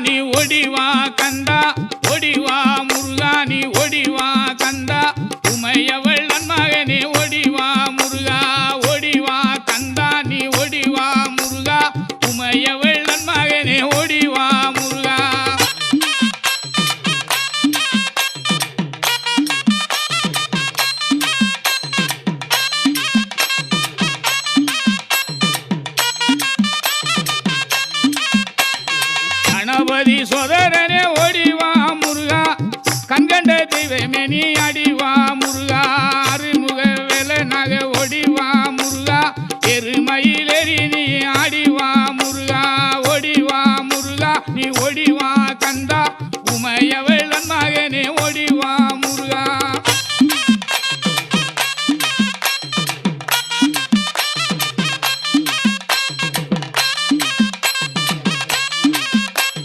நீ ஒடிவா கந்தா ஒடிவா முருகா நீ ஒடிவா கந்தா உமையவள் நன்மகனே ஒடிவா முருகா ஒடிவா கந்தா நீ ஒடிவா முருகா உமையவள் நன்மகனே ஒடிவா முருகா கணபதி சோதரனே ஓடிவா முருகா கண்கண்ட தெய்வமே நீ அடிவா முருகா அருமுக வேலனாக ஓடிவா முருகா எருமயிலேறி நீ ஆடிவா முருகா ஓடிவா முருகா நீ ஓடிவா கந்தா உமையவள் மகனே ஓடிவா முருகா